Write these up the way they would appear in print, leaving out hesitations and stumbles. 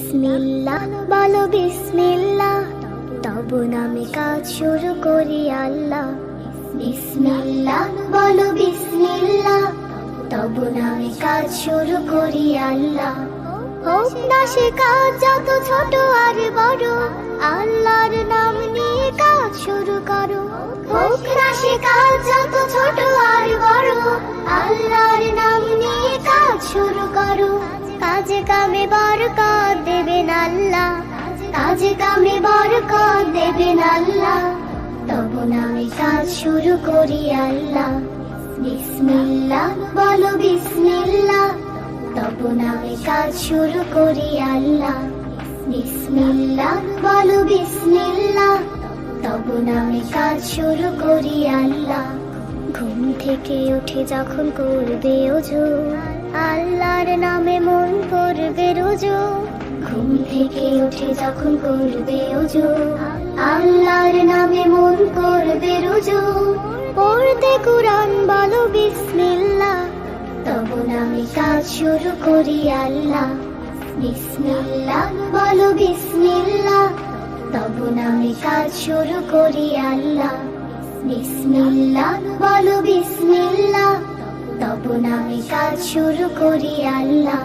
বিসমিল্লাহ বলো বিসমিল্লাহ, তব নামে কাজ শুরু করি আল্লাহ। বিসমিল্লাহ বলো বিসমিল্লাহ, তব নামে কাজ শুরু করি আল্লাহ। হোক না সে কাজ যত ছোট আর বড়, আল্লাহর নাম নিয়ে কাজ শুরু করো। হোক না সে কাজ যত ছোট আর বড়, আল্লাহর নাম নিয়ে কাজ শুরু করো। কাজে কামে বরকত দেবেন আল্লাহ, কাজে কামে বরকত দেবেন আল্লাহ। তব নামে কাজ শুরু করি আল্লাহ। বিসমিল্লাহ বলো বিসমিল্লাহ, তব নামে কাজ শুরু করি আল্লাহ। বিসমিল্লাহ বলো বিসমিল্লাহ, তব নামে কাজ শুরু করি আল্লাহ। ঘুম থেকে উঠে যখন করবে ওযু, আল্লাহর নামে মন করবে রুজু। ঘুম থেকে উঠে যখন করবে ওযু, আল্লাহর নামে মন করবে রুজু। পড়তে কুরআন বলো বিসমিল্লাহ, তব নামে কাজ শুরু করি আল্লাহ। বিসমিল্লাহ বলো বিসমিল্লাহ, তব নামে কাজ শুরু করি আল্লাহ। বিসমিল্লাহ বলো বিসমিল্লাহ, তব নামে কাজ শুরু করি আল্লাহ।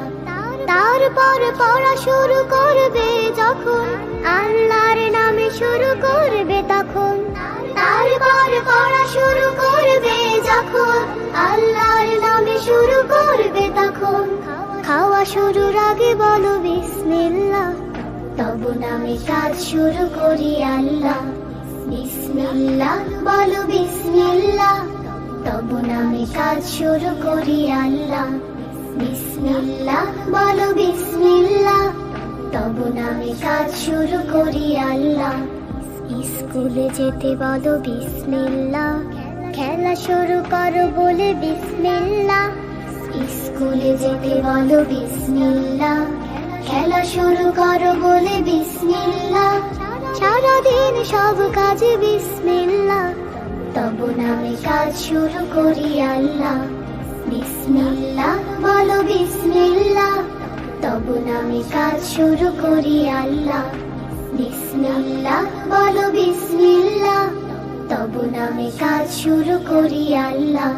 তারপর পড়া শুরু করবে যখন, আল্লাহর নামে শুরু করবে তখন। তারপর পড়া শুরু করবে যখন, আল্লাহর নামে শুরু করবে তখন। খাওয়া শুরুর আগে বলো বিসমিল্লাহ, তব নামে কাজ শুরু করি আল্লাহ। বিসমিল্লাহ বলো বিসমিল্লাহ, তব নামে কাজ শুরু করি আল্লাহ। বিসমিল্লাহ বলো বিসমিল্লাহ, তব নামে কাজ শুরু করি আল্লাহ। স্কুলে যেতে বলো বিসমিল্লাহ, খেলা শুরু করো বলে বিসমিল্লাহ। স্কুলে যেতে বলো বিসমিল্লাহ, খেলা শুরু করো বলে বিসমিল্লাহ। সারাদিন সব কাজে বিসমিল্লাহ, তব নামে কাজ শুরু করি আল্লাহ। বিসমিল্লাহ বলো বিসমিল্লাহ, তব নামে কাজ শুরু করি আল্লাহ। বিসমিল্লাহ বলো বিসমিল্লাহ, তব নামে কাজ শুরু করি আল্লাহ।